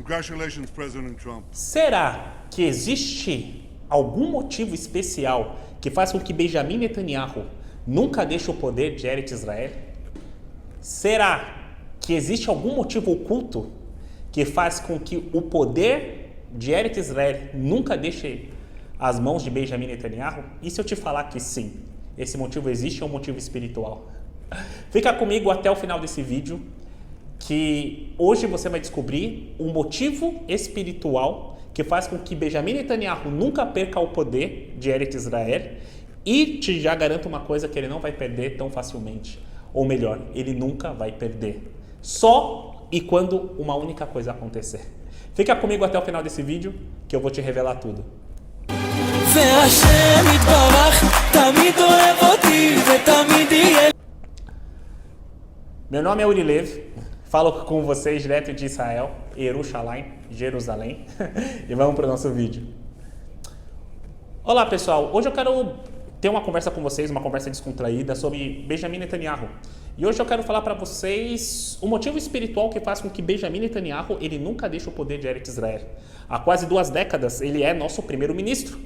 Congratulations, President Trump. Será que existe algum motivo especial que faz com que Benjamin Netanyahu nunca deixe o poder de Eretz Israel? Será que existe algum motivo oculto que faz com que o poder de Eretz Israel nunca deixe as mãos de Benjamin Netanyahu? E se eu te falar que sim, esse motivo existe, é um motivo espiritual? Fica comigo até o final desse vídeo, que hoje você vai descobrir um motivo espiritual que faz com que Benjamin Netanyahu nunca perca o poder de Eretz Israel, e te já garanto uma coisa, que ele não vai perder tão facilmente. Ou melhor, ele nunca vai perder. Só e quando uma única coisa acontecer. Fica comigo até o final desse vídeo, que eu vou te revelar tudo. Meu nome é Uri Lev, falo com vocês direto de Israel, Jerusalém, e vamos para o nosso vídeo. Olá pessoal, hoje eu quero ter uma conversa com vocês, uma conversa descontraída sobre Benjamin Netanyahu. E hoje eu quero falar para vocês o motivo espiritual que faz com que Benjamin Netanyahu ele nunca deixe o poder de Eretz Israel. Há quase 2 décadas ele é nosso primeiro-ministro.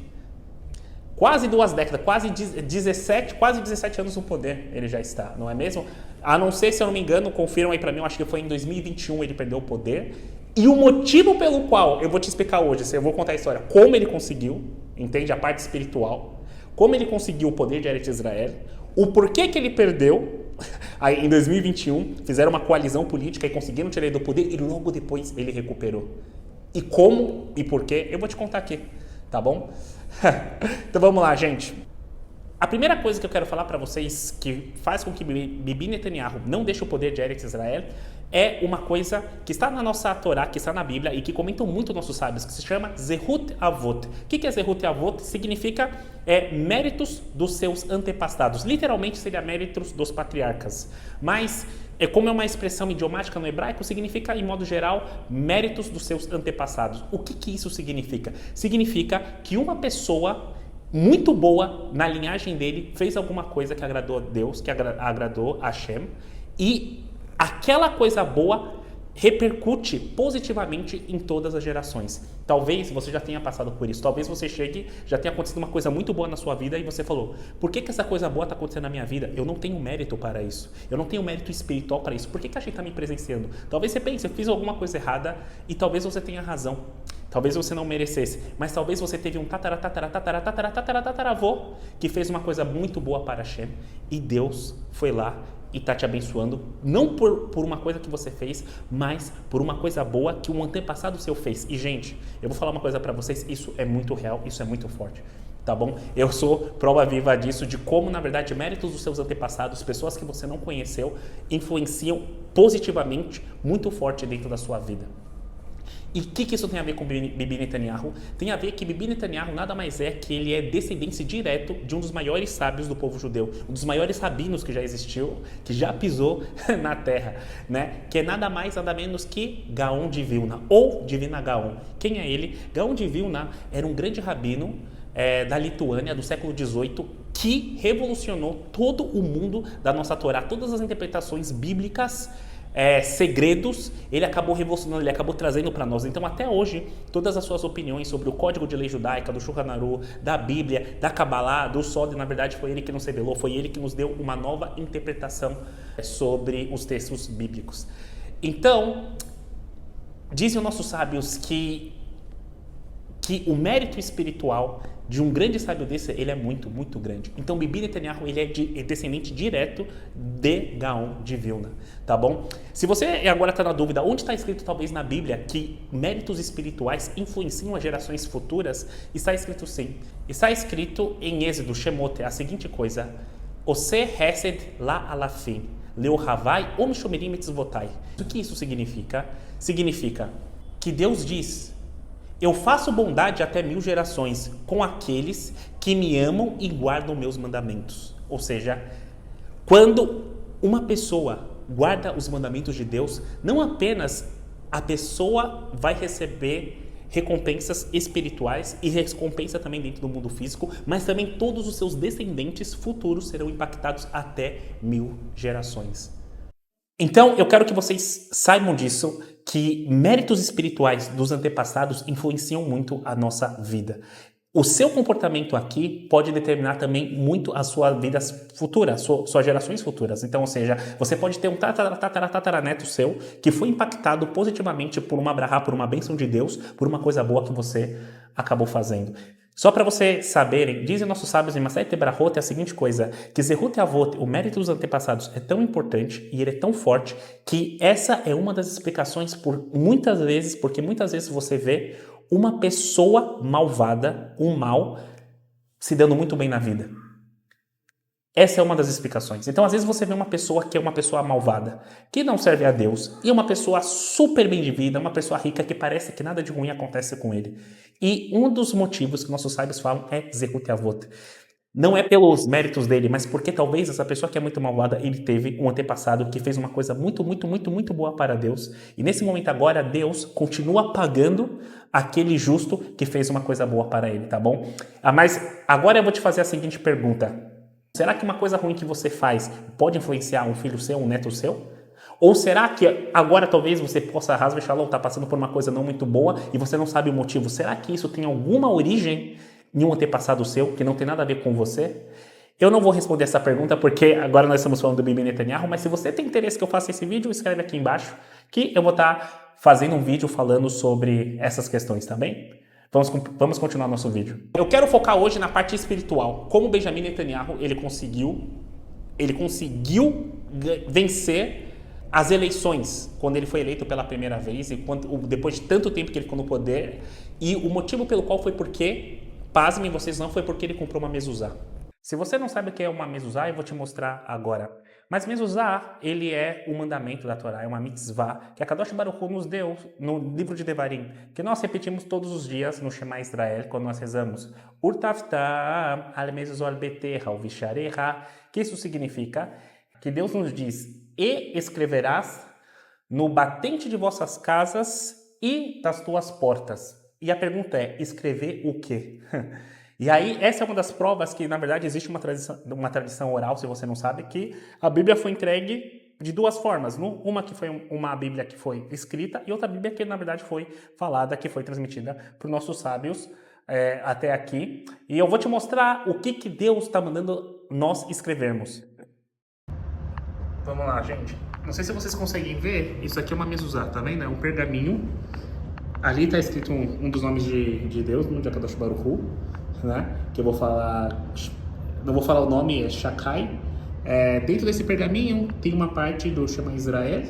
Quase 2 décadas, quase 17 anos no poder ele já está, não é mesmo? A não ser, se eu não me engano, confiram aí para mim, eu acho que foi em 2021 ele perdeu o poder. E o motivo pelo qual, eu vou te explicar hoje, eu vou contar a história, como ele conseguiu, entende? A parte espiritual, como ele conseguiu o poder de Eretz Israel, o porquê que ele perdeu. Aí em 2021 fizeram uma coalizão política e conseguiram tirar ele do poder e logo depois ele recuperou. E como e porquê, eu vou te contar aqui, tá bom? Então vamos lá, gente. A primeira coisa que eu quero falar para vocês que faz com que Bibi Netanyahu não deixe o poder de Eretz Israel é uma coisa que está na nossa Torá, que está na Bíblia e que comentam muito nossos sábios, que se chama Zehut Avot. O que é Zehut Avot? Significa méritos dos seus antepassados. Literalmente seria méritos dos patriarcas. Mas, como é uma expressão idiomática no hebraico, significa, em modo geral, méritos dos seus antepassados. O que isso significa? Significa que uma pessoa muito boa na linhagem dele fez alguma coisa que agradou a Deus, que agradou a Hashem, e aquela coisa boa repercute positivamente em todas as gerações. Talvez você já tenha passado por isso, talvez você chegue, já tenha acontecido uma coisa muito boa na sua vida e você falou, por que essa coisa boa está acontecendo na minha vida? Eu não tenho mérito para isso, eu não tenho mérito espiritual para isso, por que a gente está me presenciando? Talvez você pense, eu fiz alguma coisa errada e talvez você tenha razão. Talvez você não merecesse, mas talvez você teve um tataravô que fez uma coisa muito boa para Hashem e Deus foi lá e está te abençoando, não por uma coisa que você fez, mas por uma coisa boa que um antepassado seu fez. E gente, eu vou falar uma coisa para vocês, isso é muito real, isso é muito forte, tá bom? Eu sou prova viva disso, de como na verdade méritos dos seus antepassados, pessoas que você não conheceu, influenciam positivamente muito forte dentro da sua vida. E o que isso tem a ver com Bibi Netanyahu? Tem a ver que Bibi Netanyahu nada mais é que ele é descendente direto de um dos maiores sábios do povo judeu, um dos maiores rabinos que já existiu, que já pisou na terra, né? Que é nada mais, nada menos que Gaon de Vilna, ou Divina Gaon. Quem é ele? Gaon de Vilna era um grande rabino da Lituânia do século XVIII que revolucionou todo o mundo da nossa Torá, todas as interpretações bíblicas, segredos, ele acabou revolucionando, ele acabou trazendo para nós. Então até hoje, todas as suas opiniões sobre o Código de Lei Judaica, do Shulchan Aruch, da Bíblia, da Kabbalah, do Sod, na verdade foi ele que nos revelou, foi ele que nos deu uma nova interpretação sobre os textos bíblicos. Então, dizem os nossos sábios que o mérito espiritual de um grande sábio desse, ele é muito, muito grande. Então, Bibi Netanyahu, ele é descendente direto de Gaon de Vilna, tá bom? Se você agora está na dúvida, onde está escrito talvez na Bíblia que méritos espirituais influenciam as gerações futuras, está escrito sim. Está escrito em Êxodo, Shemot, a seguinte coisa, Ose Hesed La Alafim, Leu Havai Om Shomerim Mitzvotai. O que isso significa? Significa que Deus diz: eu faço bondade até 1000 gerações com aqueles que me amam e guardam meus mandamentos. Ou seja, quando uma pessoa guarda os mandamentos de Deus, não apenas a pessoa vai receber recompensas espirituais e recompensa também dentro do mundo físico, mas também todos os seus descendentes futuros serão impactados até 1000 gerações. Então, eu quero que vocês saibam disso, que méritos espirituais dos antepassados influenciam muito a nossa vida. O seu comportamento aqui pode determinar também muito a sua vida futura, suas gerações futuras. Então, ou seja, você pode ter um tataraneto seu que foi impactado positivamente por uma brahá, por uma bênção de Deus, por uma coisa boa que você acabou fazendo. Só para vocês saberem, dizem nossos sábios em Masechet Brahot a seguinte coisa, que Zehut Avot, o mérito dos antepassados, é tão importante e ele é tão forte que essa é uma das explicações porque muitas vezes você vê uma pessoa malvada, um mal, se dando muito bem na vida. Essa é uma das explicações. Então, às vezes você vê uma pessoa que é uma pessoa malvada, que não serve a Deus, e uma pessoa super bem de vida, uma pessoa rica que parece que nada de ruim acontece com ele. E um dos motivos que nossos sábios falam é Zehut Avot. Não é pelos méritos dele, mas porque talvez essa pessoa que é muito malvada, ele teve um antepassado que fez uma coisa muito boa para Deus. E nesse momento agora, Deus continua pagando aquele justo que fez uma coisa boa para ele, tá bom? Mas agora eu vou te fazer a seguinte pergunta. Será que uma coisa ruim que você faz pode influenciar um filho seu, um neto seu? Ou será que agora talvez você possa, Hasbe Shalom, estar passando por uma coisa não muito boa e você não sabe o motivo? Será que isso tem alguma origem em um antepassado seu que não tem nada a ver com você? Eu não vou responder essa pergunta porque agora nós estamos falando do Bibi Netanyahu, mas se você tem interesse que eu faça esse vídeo, escreve aqui embaixo que eu vou estar fazendo um vídeo falando sobre essas questões, tá bem? Vamos continuar nosso vídeo. Eu quero focar hoje na parte espiritual. Como Benjamin Netanyahu ele conseguiu vencer as eleições quando ele foi eleito pela primeira vez e depois de tanto tempo que ele ficou no poder. E o motivo pelo qual foi porque, pasmem vocês, não foi porque ele comprou uma mezuzá. Se você não sabe o que é uma mezuzá, eu vou te mostrar agora. Mas mezuzá, ele é um mandamento da Torá, é uma mitzvah que a Kadosh Baruch Hu nos deu no livro de Devarim, que nós repetimos todos os dias no Shema Israel, quando nós rezamos Urtavtam al mezuzah beterra o vishareha, que isso significa que Deus nos diz, e escreverás no batente de vossas casas e das tuas portas. E a pergunta é, escrever o quê? E aí, essa é uma das provas que, na verdade, existe uma tradição oral, se você não sabe, que a Bíblia foi entregue de duas formas. Uma que foi uma Bíblia que foi escrita e outra Bíblia que, na verdade, foi falada, que foi transmitida por nossos sábios até aqui. E eu vou te mostrar o que Deus está mandando nós escrevermos. Vamos lá, gente. Não sei se vocês conseguem ver, isso aqui é uma mezuzá, tá vendo? É um pergaminho. Ali está escrito um dos nomes de Deus, no Kadosh Baruch Hu. Né? Que eu vou falar, não vou falar o nome, é Shakai. Dentro desse pergaminho tem uma parte do Shema Israel,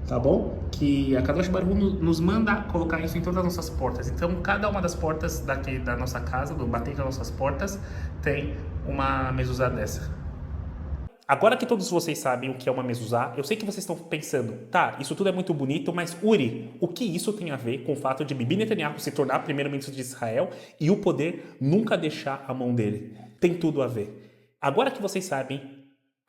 tá bom? Que a Kadosh Baruch Hu nos manda colocar isso em todas as nossas portas. Então, cada uma das portas daqui da nossa casa, do batente das nossas portas, tem uma mezuzá dessa. Agora que todos vocês sabem o que é uma mezuzá, eu sei que vocês estão pensando, tá, isso tudo é muito bonito, mas Uri, o que isso tem a ver com o fato de Bibi Netanyahu se tornar primeiro-ministro de Israel e o poder nunca deixar a mão dele? Tem tudo a ver. Agora que vocês sabem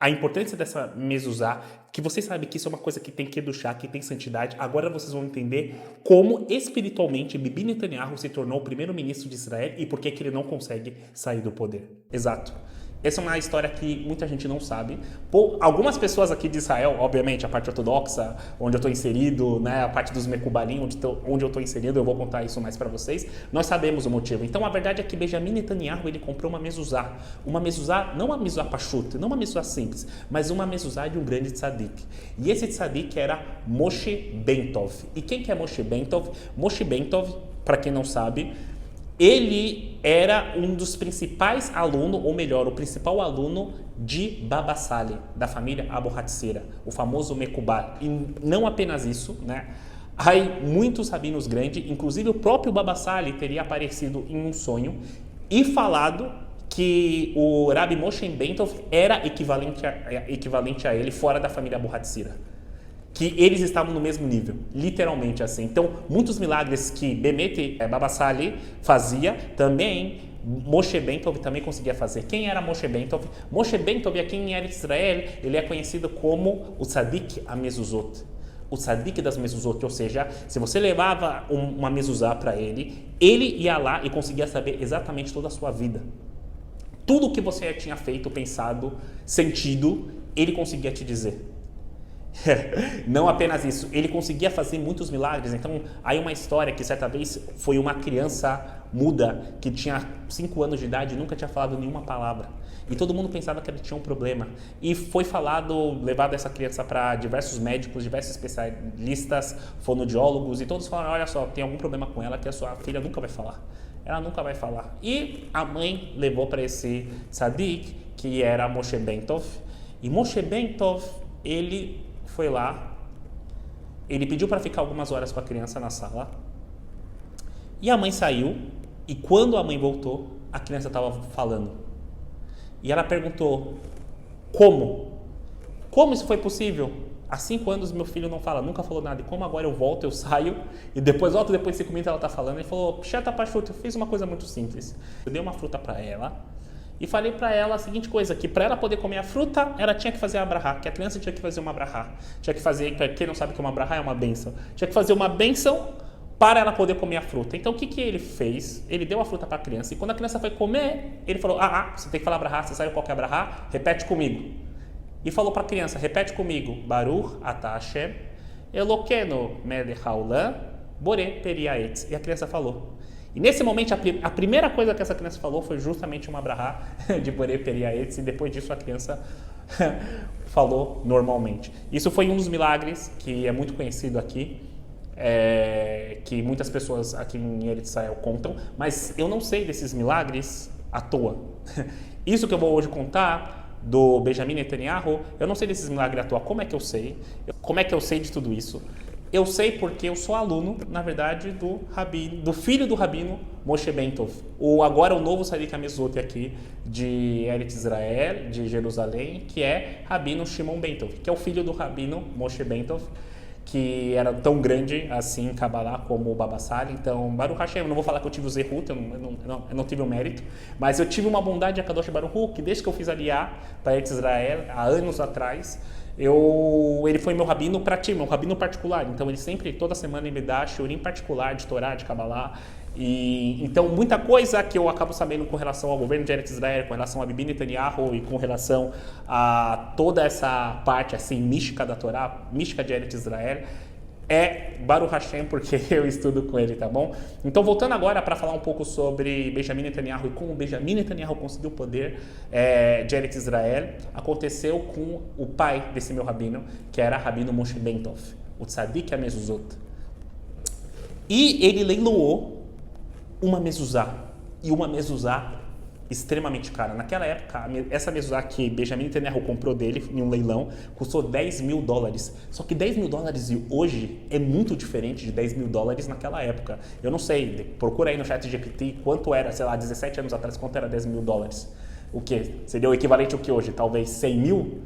a importância dessa mezuzá, que vocês sabem que isso é uma coisa que tem que educar, que tem santidade, agora vocês vão entender como espiritualmente Bibi Netanyahu se tornou o primeiro-ministro de Israel e por que ele não consegue sair do poder. Exato. Essa é uma história que muita gente não sabe. Algumas pessoas aqui de Israel, obviamente, a parte ortodoxa, onde eu estou inserido, né, a parte dos Mekubalim, onde eu estou inserido, eu vou contar isso mais para vocês, nós sabemos o motivo. Então, a verdade é que Benjamin Netanyahu, ele comprou uma mezuzá. Uma mezuzá, não uma mezuzá pachut, não uma mezuzá simples, mas uma mezuzá de um grande tzadik. E esse tzadik era Moshe Bentov. E quem que é Moshe Bentov? Moshe Bentov, para quem não sabe, ele era um dos principais alunos, ou melhor, o principal aluno de Baba Sali, da família Abu Hatzira, o famoso Mekubal. E não apenas isso, né? Aí muitos rabinos grandes, inclusive o próprio Baba Sali teria aparecido em um sonho e falado que o Rabbi Moshe Bentov era equivalente a ele fora da família Abu Hatzira. Que eles estavam no mesmo nível, literalmente assim. Então, muitos milagres que Bemet Baba Sali fazia, também Moshe Bentov também conseguia fazer. Quem era Moshe Bentov? Moshe Bentov, aqui em Eretz Israel, ele é conhecido como o Tzadik HaMezuzot. O Tzadik das Mezuzot, ou seja, se você levava uma mezuzá para ele ia lá e conseguia saber exatamente toda a sua vida. Tudo o que você tinha feito, pensado, sentido, ele conseguia te dizer. Não apenas isso, ele conseguia fazer muitos milagres. Então, aí uma história que certa vez foi uma criança muda que tinha 5 anos de idade e nunca tinha falado nenhuma palavra. E todo mundo pensava que ele tinha um problema. E foi levado essa criança para diversos médicos, diversos especialistas, fonoaudiólogos, e todos falaram, olha só, tem algum problema com ela que a sua filha nunca vai falar. Ela nunca vai falar. E a mãe levou para esse tzadik, que era Moshe Bentov. E Moshe Bentov, ele foi lá, ele pediu para ficar algumas horas com a criança na sala. E a mãe saiu, e quando a mãe voltou, a criança estava falando. E ela perguntou, como? Como isso foi possível? Há 5 anos meu filho não fala, nunca falou nada. E como agora eu volto, eu saio, e depois volto, depois de 5 minutos ela está falando. Ele falou, Pshata Pashut, eu fiz uma coisa muito simples. Eu dei uma fruta para ela, e falei para ela a seguinte coisa, que para ela poder comer a fruta, ela tinha que fazer a brahá, que a criança tinha que fazer uma brahá. Tinha que fazer, para quem não sabe que uma brahá é uma bênção, tinha que fazer uma bênção para ela poder comer a fruta. Então o que ele fez? Ele deu a fruta para a criança, e quando a criança foi comer, ele falou, você tem que falar brahá, você sabe qual que é a brahá? Repete comigo. E falou para a criança, repete comigo, Baruch atah Hashem, Elokeinu melech haolam, borei peri haetz. E a criança falou. E nesse momento, a primeira coisa que essa criança falou foi justamente uma brahá de borei peri haetz, e depois disso a criança falou normalmente. Isso foi um dos milagres que é muito conhecido aqui, que muitas pessoas aqui em Eretz Israel contam, mas eu não sei desses milagres à toa. Isso que eu vou hoje contar do Benjamin Netanyahu, eu não sei desses milagres à toa. Como é que eu sei? Como é que eu sei de tudo isso? Eu sei porque eu sou aluno, na verdade, do filho do rabino Moshe Bentov, agora o novo Tzadik HaMezuzot aqui de Eretz Israel, de Jerusalém, que é Rabino Shimon Bentov, que é o filho do rabino Moshe Bentov, que era tão grande assim em Kabbalah como o Baba Sali. Então, Baruch Hashem, eu não vou falar que eu tive o Zehut, eu não tive o mérito, mas eu tive uma bondade a Kadosh Baruch Hu, que desde que eu fiz Aliyah para Eretz Israel, há anos atrás, ele foi meu rabino meu rabino particular. Então, ele sempre, toda semana, ele me dá shiurim particular de Torá, de Kabbalah. E, então, muita coisa que eu acabo sabendo com relação ao governo de Eretz Israel, com relação a Bibi Netanyahu e com relação a toda essa parte assim, mística da Torá, mística de Eretz Israel, é Baruch Hashem, porque eu estudo com ele, tá bom? Então, voltando agora para falar um pouco sobre Benjamin Netanyahu e como Benjamin Netanyahu conseguiu o poder de Eretz Israel, aconteceu com o pai desse meu rabino, que era Rabino Moshe Bentov, o Tzadik HaMezuzot. E ele leiloou uma mezuzá, e uma mezuzá extremamente cara. Naquela época, essa mezuzá que Benjamin Netanyahu comprou dele em um leilão custou $10.000. Só que $10.000 hoje é muito diferente de $10.000 naquela época. Eu não sei, procura aí no chat GPT quanto era, sei lá, 17 anos atrás, quanto era $10.000. O que? Seria o equivalente ao que hoje? Talvez 100 mil?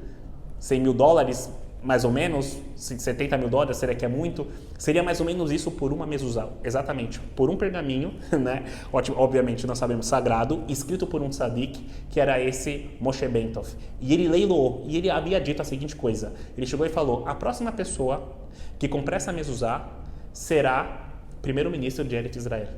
$100.000, mais ou menos, $70.000, será que é muito? Seria mais ou menos isso por uma mezuzá, exatamente, por um pergaminho, né? Obviamente nós sabemos sagrado, escrito por um tzadik, que era esse Moshe Bentov. E ele leiloou, e ele havia dito a seguinte coisa, ele chegou e falou, a próxima pessoa que comprar essa mezuzá será primeiro-ministro de Eretz Israel.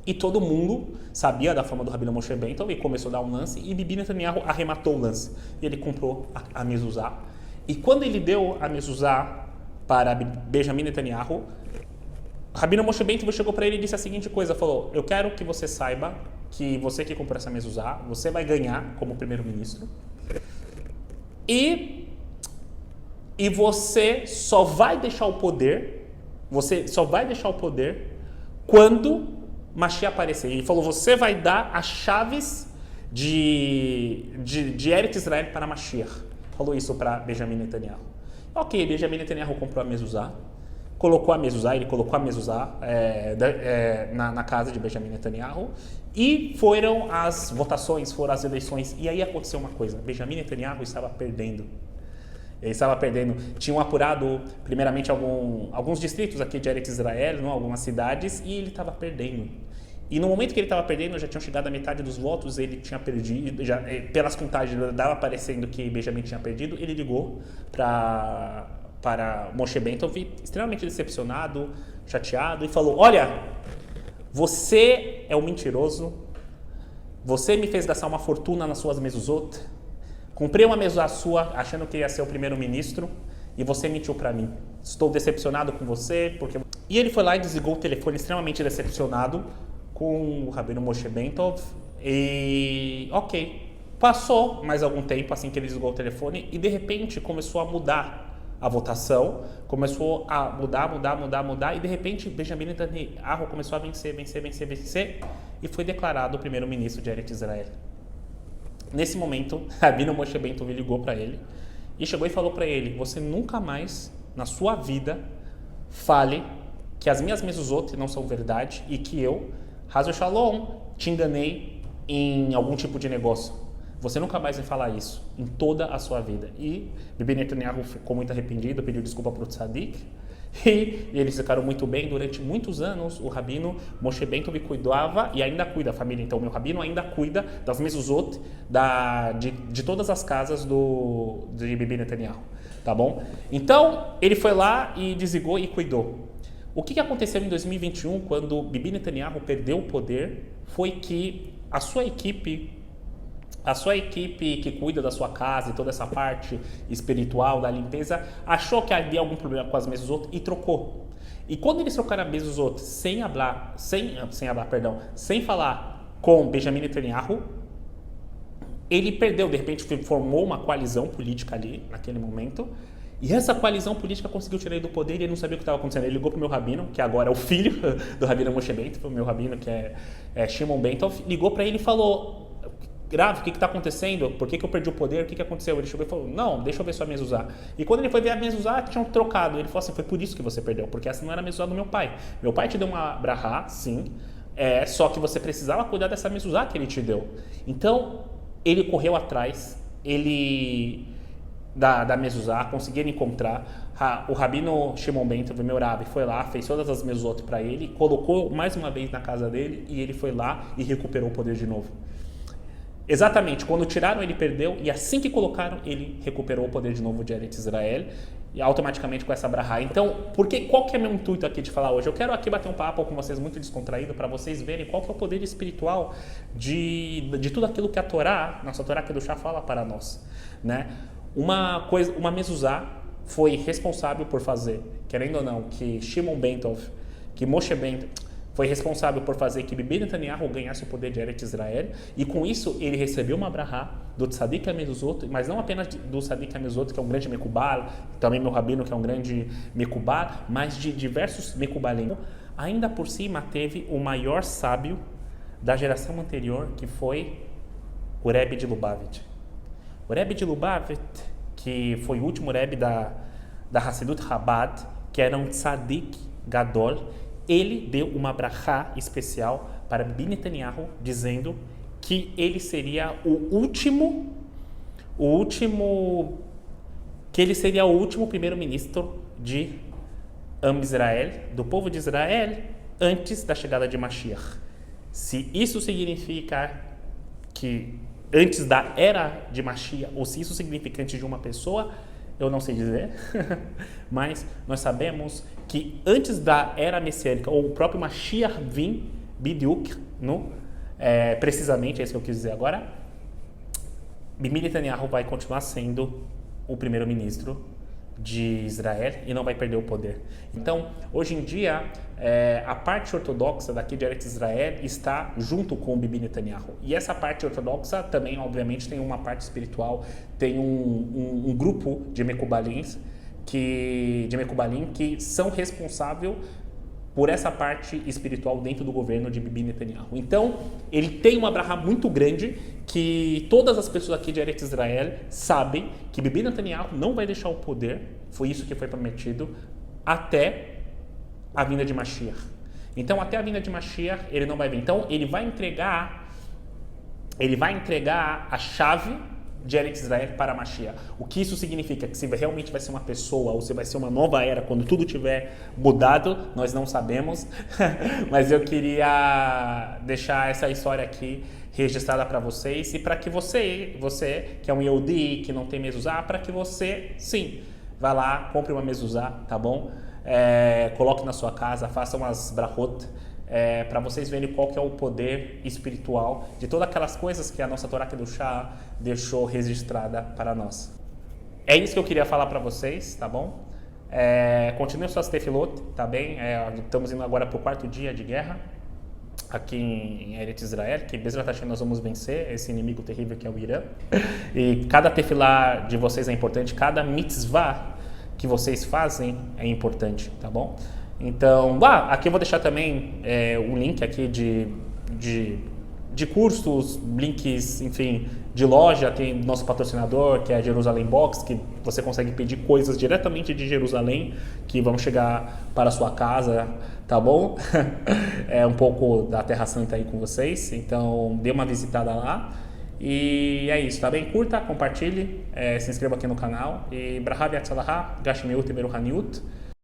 E todo mundo sabia da fama do Rabino Moshe Bentov e começou a dar um lance, e Bibi Netanyahu arrematou o lance. E ele comprou a mezuzá. E quando ele deu a mezuzá para Benjamin Netanyahu, Rabino Moshe Bentov chegou para ele e disse a seguinte coisa, falou, eu quero que você saiba que você que comprou essa mezuzá, você vai ganhar como primeiro-ministro, e você só vai deixar o poder, quando Mashiach aparecer. Ele falou, você vai dar as chaves de Eretz Israel para Mashiach. Falou isso para Benjamin Netanyahu. Ok, Benjamin Netanyahu comprou a mezuzá, ele colocou a mezuzá na casa de Benjamin Netanyahu, e foram as votações, foram as eleições, e aí aconteceu uma coisa, Benjamin Netanyahu estava perdendo. Ele estava perdendo, tinham apurado primeiramente alguns distritos aqui de Eretz Israel, não, algumas cidades, e ele estava perdendo. E no momento que ele estava perdendo, já tinham chegado a metade dos votos, ele tinha perdido, pelas contagens dava parecendo que Benjamin tinha perdido, ele ligou para Moshe Bentov, extremamente decepcionado, chateado, e falou, olha, você é um mentiroso, você me fez gastar uma fortuna nas suas mezuzot, Comprei uma mezuzá sua achando que ia ser o primeiro-ministro e você mentiu para mim. Estou decepcionado com você porque... E ele foi lá e desligou o telefone extremamente decepcionado com o Rabino Moshe Bentov e... Ok. Passou mais algum tempo assim que ele desligou o telefone e de repente começou a mudar a votação, começou a mudar e de repente Benjamin Netanyahu começou a vencer e foi declarado o primeiro-ministro de Eretz Israel. Nesse momento, Rabino Moshe Bentov ligou para ele e chegou e falou para ele: você nunca mais na sua vida fale que as minhas mezuzot não são verdade e que eu, Hazel Shalom, te enganei em algum tipo de negócio. Você nunca mais vai falar isso em toda a sua vida. E Bibi Netanyahu ficou muito arrependido, pediu desculpa para o Tzadik. E eles ficaram muito bem durante muitos anos. O Rabino Moshe Bentov cuidava e ainda cuida, a família. Então, o meu Rabino ainda cuida das mezuzot de todas as casas de Bibi Netanyahu. Tá bom? Então, ele foi lá e desligou e cuidou. O que aconteceu em 2021, quando Bibi Netanyahu perdeu o poder, foi que a sua equipe que cuida da sua casa e toda essa parte espiritual, da limpeza, achou que havia algum problema com as mezuzot e trocou. E quando eles trocaram as mezuzot sem falar com Benjamin Netanyahu, ele perdeu, de repente formou uma coalizão política ali, naquele momento, e essa coalizão política conseguiu tirar ele do poder e ele não sabia o que estava acontecendo. Ele ligou para o meu rabino, que agora é o filho do Rabino Moshe Bentov, o meu rabino que é Shimon Bentov, ligou para ele e falou: grave, o que está acontecendo? Por que eu perdi o poder? O que aconteceu? Ele chegou e falou: não, deixa eu ver sua mezuzá. E quando ele foi ver a mezuzá, tinham trocado. Ele falou assim: foi por isso que você perdeu, porque essa não era a mezuzá do meu pai. Meu pai te deu uma brahá, sim, só que você precisava cuidar dessa mezuzá que ele te deu. Então, ele correu atrás, da mezuzá, conseguiram encontrar. O Rabino Shimon Bentov, meu Rabi, foi lá, fez todas as mezuzot para ele, colocou mais uma vez na casa dele e ele foi lá e recuperou o poder de novo. Exatamente, quando tiraram ele perdeu e assim que colocaram ele recuperou o poder de novo de Eretz Israel e automaticamente com essa brahá. Então, qual que é meu intuito aqui de falar hoje? Eu quero aqui bater um papo com vocês muito descontraído para vocês verem qual que é o poder espiritual de tudo aquilo que a Torá, nossa Torá que do Chá fala para nós, né? Uma mezuzá foi responsável por fazer, querendo ou não, que Shimon Bentov, que Moshe Bentov foi responsável por fazer que Bibi Netanyahu ganhasse o poder de Eretz Israel, e com isso ele recebeu uma brahá do Tzadik HaMezuzot, mas não apenas do Tzadik HaMezuzot, que é um grande Mekubal, também meu rabino, que é um grande Mekubal, mas de diversos Mekubalim. Ainda por cima teve o maior sábio da geração anterior, que foi o Rebbe de Lubavitch. O Rebbe de Lubavitch, que foi o último Rebbe da Hassidut Chabad, que era um Tzadik Gadol, ele deu uma brachá especial para Bibi Netanyahu, dizendo que ele seria o último primeiro-ministro de Israel, do povo de Israel, antes da chegada de Mashiach. Se isso significa que antes da era de Mashiach, ou se isso significa antes de uma pessoa, eu não sei dizer, mas nós sabemos que antes da era messiânica, ou o próprio Mashiach vir, Bidyuk, precisamente, é isso que eu quis dizer agora, Bibi Netanyahu vai continuar sendo o primeiro-ministro de Israel e não vai perder o poder. Então, hoje em dia, a parte ortodoxa daqui de Eretz Israel está junto com o Bibi Netanyahu. E essa parte ortodoxa também, obviamente, tem uma parte espiritual, tem um grupo de Mekubalim que são responsáveis por essa parte espiritual dentro do governo de Bibi Netanyahu. Então, ele tem uma brahá muito grande que todas as pessoas aqui de Eretz Israel sabem que Bibi Netanyahu não vai deixar o poder, foi isso que foi prometido, até a vinda de Mashiach. Então, até a vinda de Mashiach, ele não vai vir. Então, ele vai entregar a chave de Eretz Israel para Mashiach. O que isso significa? Que se realmente vai ser uma pessoa ou se vai ser uma nova era quando tudo tiver mudado, nós não sabemos. Mas eu queria deixar essa história aqui registrada para vocês e para que você que é um Yehudi, que não tem mezuzá, para que você, sim, vá lá, compre uma mezuzá, tá bom? Coloque na sua casa, faça umas brachot, para vocês verem qual que é o poder espiritual de todas aquelas coisas que a nossa Torá Kedushá deixou registrada para nós. É isso que eu queria falar para vocês, tá bom? Continuem suas tefilot, tá bem? Estamos indo agora para o 4º dia de guerra aqui em Eretz Israel, que Bezrat Hashem nós vamos vencer esse inimigo terrível que é o Irã. E cada tefilá de vocês é importante, cada mitzvah que vocês fazem é importante, tá bom? Então, aqui eu vou deixar também o link aqui de cursos, links, enfim, de loja. Tem nosso patrocinador, que é a Jerusalém Box, que você consegue pedir coisas diretamente de Jerusalém, que vão chegar para a sua casa, tá bom? É um pouco da Terra Santa aí com vocês, então dê uma visitada lá. E é isso, tá bem? Curta, compartilhe, se inscreva aqui no canal. E Brahav Yatzalahá, Gashmiut e Beruhaniut.